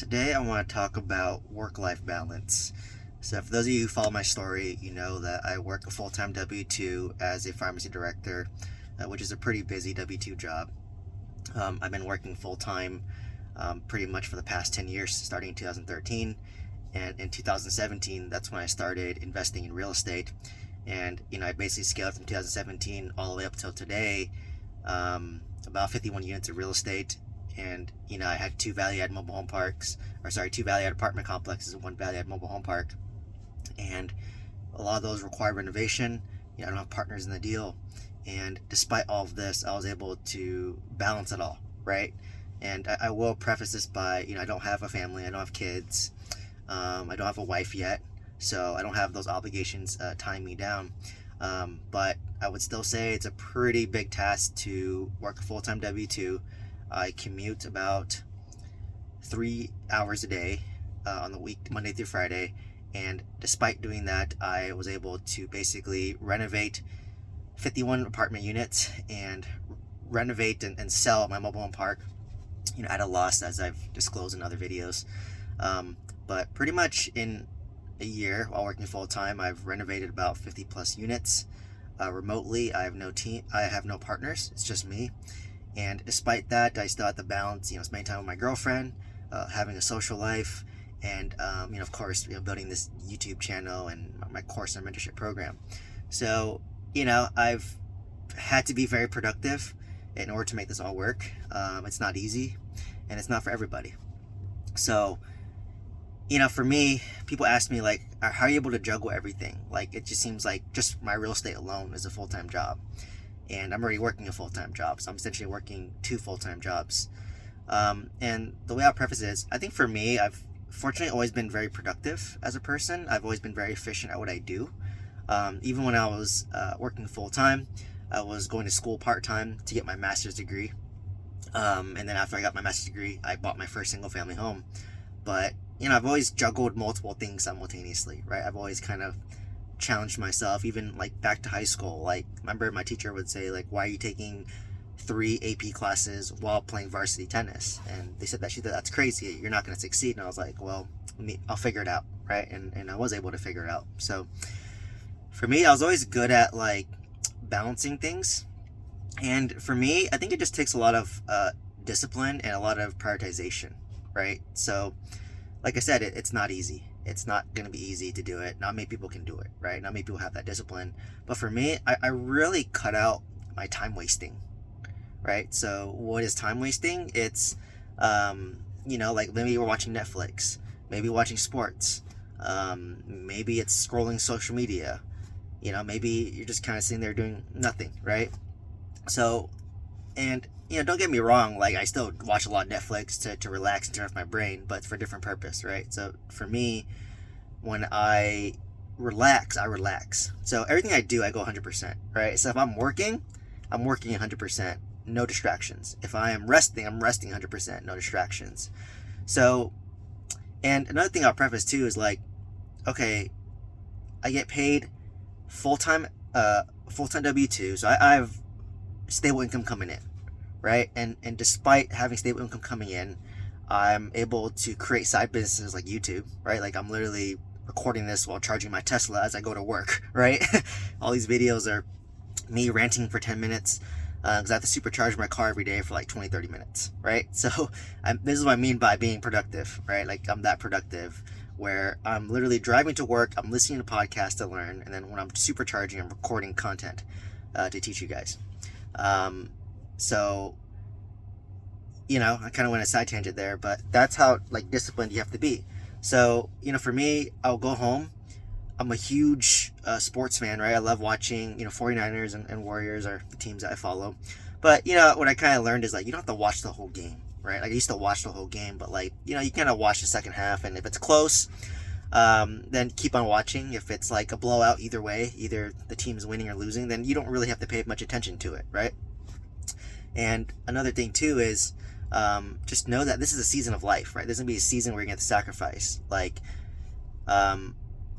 Today I want to talk about work-life balance. So for those of you who follow my story, you know that I work a full-time W-2 as a pharmacy director, which is a pretty busy W-2 job. I've been working full-time pretty much for the past 10 years, starting in 2013. And in 2017, that's when I started investing in real estate. And, I basically scaled from 2017 all the way up till today, about 51 units of real estate. And I had two value-add mobile home parks, two value-add apartment complexes and one value-add mobile home park, and a lot of those required renovation. I don't have partners in the deal, and despite all of this, I was able to balance it all, right? And I will preface this by, I don't have a family, I don't have kids, I don't have a wife yet, so I don't have those obligations tying me down. But I would still say it's a pretty big task to work a full-time W-2. I commute about 3 hours a day on the week, Monday through Friday. And despite doing that, I was able to basically renovate 51 apartment units and renovate and sell my mobile home park, at a loss, as I've disclosed in other videos. But pretty much in a year while working full time, I've renovated about 50 plus units. Remotely, I have no team, I have no partners, it's just me. And despite that, I still have to balance, spending time with my girlfriend, having a social life, and, of course, building this YouTube channel and my course and mentorship program. So, I've had to be very productive in order to make this all work. It's not easy, and it's not for everybody. So, for me, people ask me, like, how are you able to juggle everything? Like, it just seems like just my real estate alone is a full-time job. And I'm already working a full-time job, so I'm essentially working two full-time jobs. And the way I'll preface it is, I think for me, I've fortunately always been very productive as a person. I've always been very efficient at what I do. Even when I was working full-time, I was going to school part-time to get my master's degree. And then after I got my master's degree, I bought my first single-family home. But, I've always juggled multiple things simultaneously, right? I've always kind of challenged myself, even like back to high school. Like, remember my teacher would say, like, why are you taking 3 AP classes while playing varsity tennis? And they said that she thought that's crazy, you're not going to succeed. And I was like, well, I'll figure it out, right? And I was able to figure it out. So for me, I was always good at like balancing things. And for me, I think it just takes a lot of discipline and a lot of prioritization, right? So like I said, it's not easy. It's not going to be easy to do it. Not many people can do it, right? Not many people have that discipline. But for me, I really cut out my time wasting, right? So what is time wasting? It's, like maybe we're watching Netflix, maybe watching sports, maybe it's scrolling social media, maybe you're just kind of sitting there doing nothing, right? So, and don't get me wrong, like I still watch a lot of Netflix to relax and turn off my brain, but for a different purpose, right? So for me, when I relax, I relax. So everything I do, I go 100%, right? So if I'm working 100%, no distractions. If I am resting, I'm resting 100%, no distractions. So, and another thing I'll preface too is like, okay, I get paid full-time W-2, so I have stable income coming in, right? And despite having stable income coming in, I'm able to create side businesses like YouTube, right? Like I'm literally recording this while charging my Tesla as I go to work, right? All these videos are me ranting for 10 minutes because I have to supercharge my car every day for like 20-30 minutes, right? So this is what I mean by being productive, right? Like I'm that productive where I'm literally driving to work, I'm listening to podcasts to learn, and then when I'm supercharging, I'm recording content to teach you guys. So, I kind of went a side tangent there, but that's how like disciplined you have to be. So, for me, I'll go home. I'm a huge sports fan, right? I love watching, 49ers and Warriors are the teams that I follow. But, what I kind of learned is like, you don't have to watch the whole game, right? Like I used to watch the whole game, but like, you kind of watch the second half. And if it's close, then keep on watching. If it's like a blowout either way, either the team's winning or losing, then you don't really have to pay much attention to it, right? And another thing too is just know that this is a season of life, right? There's gonna be a season where you're gonna have to sacrifice. Like a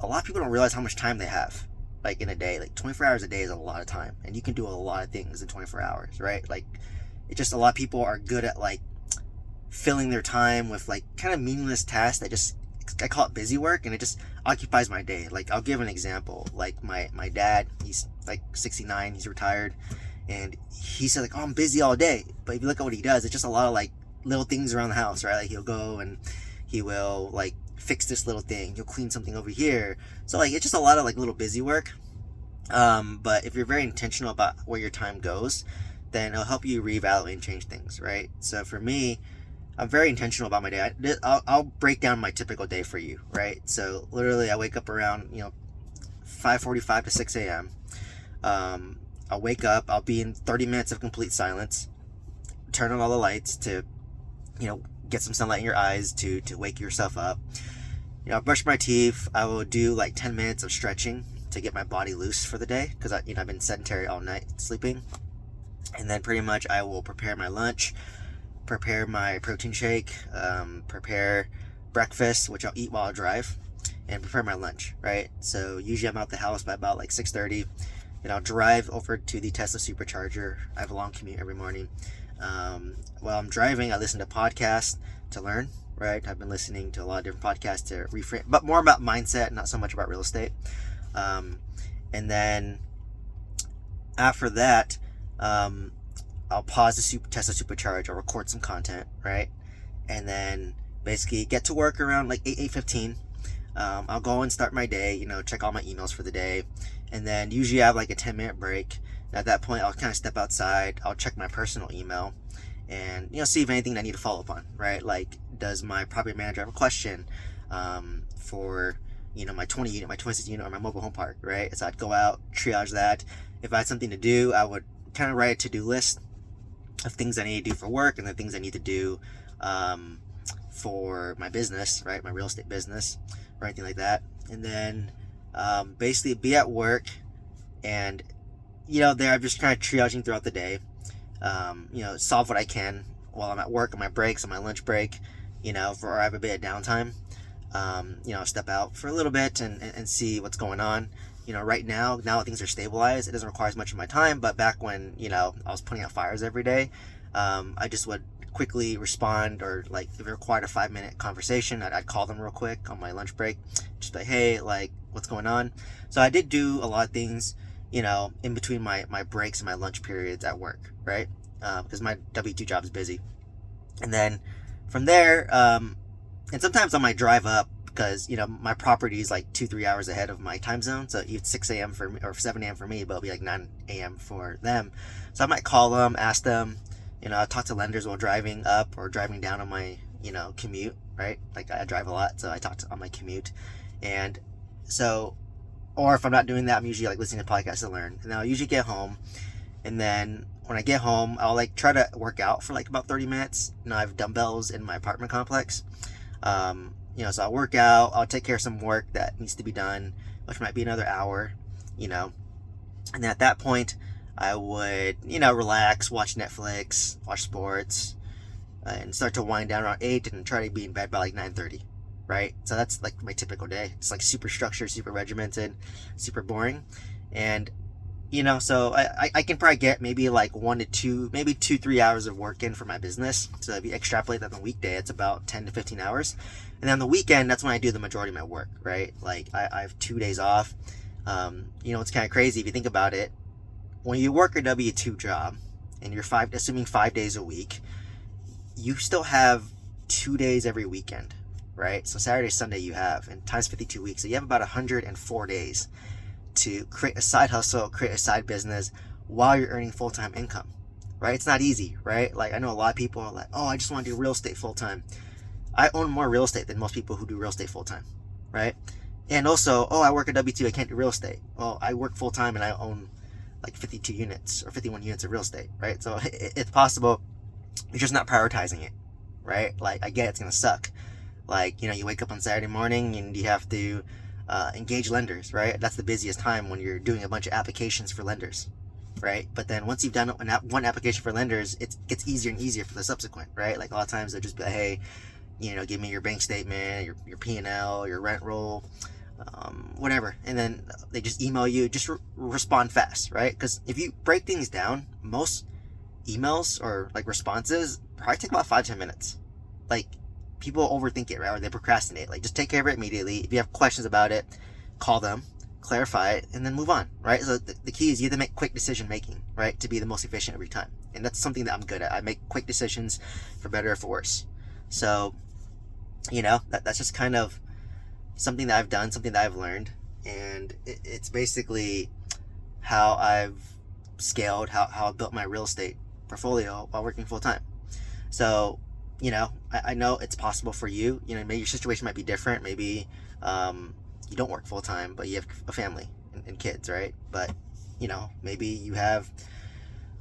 lot of people don't realize how much time they have, like in a day. Like 24 hours a day is a lot of time, and you can do a lot of things in 24 hours, right? Like it's just a lot of people are good at like filling their time with like kind of meaningless tasks that just, I call it busy work, and it just occupies my day. Like, I'll give an example. Like my dad, he's like 69, he's retired, and he said like, oh, I'm busy all day. But if you look at what he does, it's just a lot of like little things around the house, right? Like, he'll go and he will like fix this little thing, he'll clean something over here. So like, it's just a lot of like little busy work. But if you're very intentional about where your time goes, then it'll help you reevaluate and change things, right? So for me, I'm very intentional about my day. I'll break down my typical day for you, right? So literally, I wake up around 5:45 to 6 a.m. I'll wake up. I'll be in 30 minutes of complete silence. Turn on all the lights to get some sunlight in your eyes to wake yourself up. I'll brush my teeth. I will do like 10 minutes of stretching to get my body loose for the day, because I've been sedentary all night sleeping. And then pretty much I will prepare my lunch, prepare my protein shake, prepare breakfast, which I'll eat while I drive, and prepare my lunch, right? So usually I'm out the house by about like 6:30, and I'll drive over to the Tesla supercharger. I have a long commute every morning. While I'm driving, I listen to podcasts to learn, right? I've been listening to a lot of different podcasts to reframe, but more about mindset, not so much about real estate. And then after that, I'll pause the Tesla supercharge. I'll record some content, right? And then basically get to work around like 8:15. I'll go and start my day, check all my emails for the day. And then usually I have like a 10-minute break. And at that point, I'll kind of step outside. I'll check my personal email and, see if anything I need to follow up on, right? Like, does my property manager have a question for, my 20 unit, my 26 unit, or my mobile home park, right? So I'd go out, triage that. If I had something to do, I would kind of write a to-do list of things I need to do for work, and the things I need to do for my business, right? My real estate business, or anything like that. And then basically be at work, and there I'm just kind of triaging throughout the day. Solve what I can while I'm at work, on my breaks, on my lunch break, for I have a bit of downtime. Step out for a little bit and see what's going on. Right now that things are stabilized, it doesn't require as much of my time. But back when, I was putting out fires every day, I just would quickly respond, or like if it required a 5-minute conversation, I'd call them real quick on my lunch break, just like, hey, like, what's going on? So I did do a lot of things, in between my breaks and my lunch periods at work, right? Because my W-2 job is busy. And then from there, and sometimes I might drive up, because my property is like 2-3 hours ahead of my time zone. So it's 6 a.m. for me, or 7 a.m. for me, but it'll be like 9 a.m. for them. So I might call them, ask them, talk to lenders while driving up or driving down on my commute, right? Like, I drive a lot, so I talk on my commute. And so, or if I'm not doing that, I'm usually like listening to podcasts to learn. And I'll usually get home, and then when I get home, I'll like try to work out for like about 30 minutes. I have dumbbells in my apartment complex. So I'll work out, I'll take care of some work that needs to be done, which might be another hour, and at that point, I would, relax, watch Netflix, watch sports, and start to wind down around 8 and try to be in bed by like 9:30, right? So that's like my typical day. It's like super structured, super regimented, super boring. And, so I can probably get maybe like 1 to 2, maybe 2-3 hours of work in for my business. So if you extrapolate that on the weekday, it's about 10 to 15 hours. And then on the weekend, that's when I do the majority of my work, right? Like, I have 2 days off. It's kind of crazy if you think about it. When you work a W-2 job and you're assuming 5 days a week, you still have 2 days every weekend, right? So Saturday, Sunday you have, and times 52 weeks. So you have about 104 days to create a side hustle, create a side business while you're earning full-time income, right? It's not easy, right? Like, I know a lot of people are like, oh, I just want to do real estate full-time. I own more real estate than most people who do real estate full-time, right? And also, oh, I work at W-2, I can't do real estate. Well, I work full-time and I own like 52 units or 51 units of real estate, right? So it's possible. You're just not prioritizing it, right? Like, I get it's going to suck. Like, you wake up on Saturday morning and you have to engage lenders, right? That's the busiest time when you're doing a bunch of applications for lenders, right? But then once you've done one application for lenders, it gets easier and easier for the subsequent, right? Like, a lot of times they'll just be like, hey, give me your bank statement, your P&L, your rent roll, whatever. And then they just email you, just respond fast, right? Because if you break things down, most emails or like responses probably take about 5-10 minutes, like, people overthink it, right? Or they procrastinate. Like, just take care of it immediately. If you have questions about it, call them, clarify it, and then move on, right? So the key is you have to make quick decision making, right, to be the most efficient every time. And that's something that I'm good at. I make quick decisions, for better or for worse. So, that's just kind of something that I've done, something that I've learned, and it's basically how I've scaled, how I built my real estate portfolio while working full time. So, I know it's possible for you. Maybe your situation might be different. Maybe you don't work full time, but you have a family and kids, right? But, maybe you have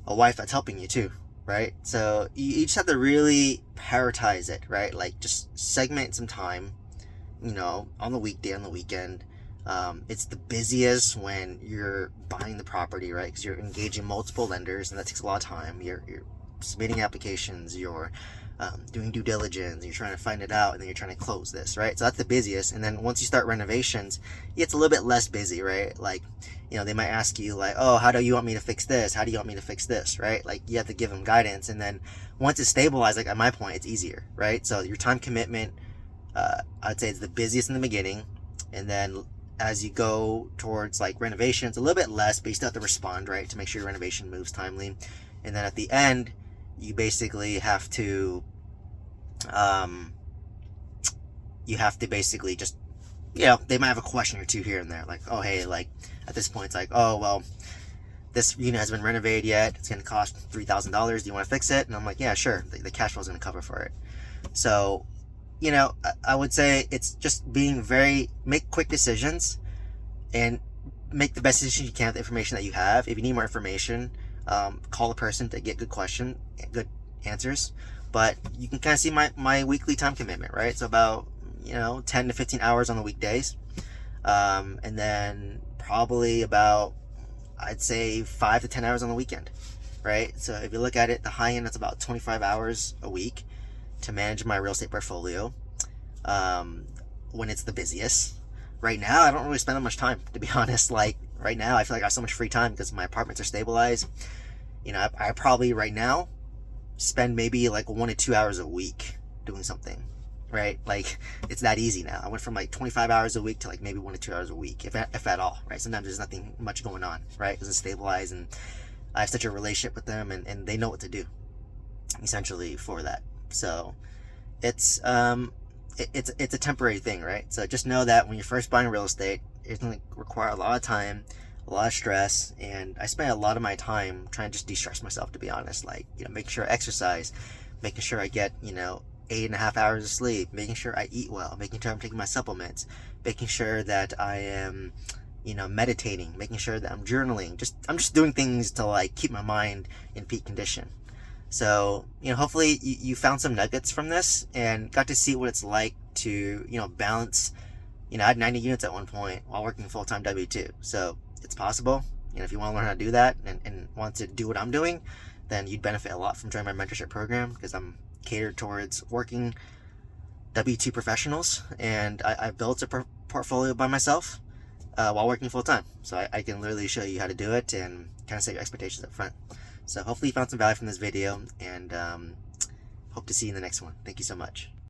a wife that's helping you too, right? So you just have to really prioritize it, right? Like, just segment some time, on the weekday, on the weekend. It's the busiest when you're buying the property, right? Because you're engaging multiple lenders, and that takes a lot of time. You're submitting applications, you're doing due diligence, you're trying to find it out, and then you're trying to close this, right? So that's the busiest. And then once you start renovations, it's a little bit less busy, right? Like, they might ask you, like, oh, how do you want me to fix this? How do you want me to fix this, right? Like, you have to give them guidance. And then once it's stabilized, like at my point, it's easier, right? So your time commitment, I'd say it's the busiest in the beginning. And then as you go towards like renovations, a little bit less, but you still have to respond, right, to make sure your renovation moves timely. And then at the end, you basically have to basically just, they might have a question or two here and there, like, oh, hey, like at this point it's like, oh, well, this unit has been renovated yet, it's going to cost $3,000, do you want to fix it? And I'm like, yeah, sure, the cash flow is going to cover for it. So I would say it's just make quick decisions and make the best decisions you can with the information that you have. If you need more information, call a person to get good answers. But you can kind of see my weekly time commitment, right? So about 10 to 15 hours on the weekdays, and then probably about, I'd say, 5 to 10 hours on the weekend, right? So if you look at it, the high end, that's about 25 hours a week to manage my real estate portfolio when it's the busiest. Right now, I don't really spend that much time, to be honest. Like, right now, I feel like I have so much free time because my apartments are stabilized. I probably right now spend maybe like 1 to 2 hours a week doing something, right? Like, it's that easy now. I went from like 25 hours a week to like maybe 1 to 2 hours a week, if at all, right? Sometimes there's nothing much going on, right? Because it's stabilized, and I have such a relationship with them, and they know what to do, essentially, for that. So it's a temporary thing, right? So just know that when you're first buying real estate, it's going to require a lot of time, a lot of stress, and I spend a lot of my time trying to just de-stress myself, to be honest. Like, making sure I exercise, making sure I get 8.5 hours of sleep, making sure I eat well, making sure I'm taking my supplements, making sure that I am meditating, making sure that I'm journaling. I'm just doing things to like keep my mind in peak condition. So, hopefully you found some nuggets from this and got to see what it's like to, balance. I had 90 units at one point while working full-time W-2. So it's possible. If you want to learn how to do that and want to do what I'm doing, then you'd benefit a lot from joining my mentorship program, because I'm catered towards working W-2 professionals, and I built a portfolio by myself while working full-time. So I can literally show you how to do it and kind of set your expectations up front. So hopefully you found some value from this video, and hope to see you in the next one. Thank you so much.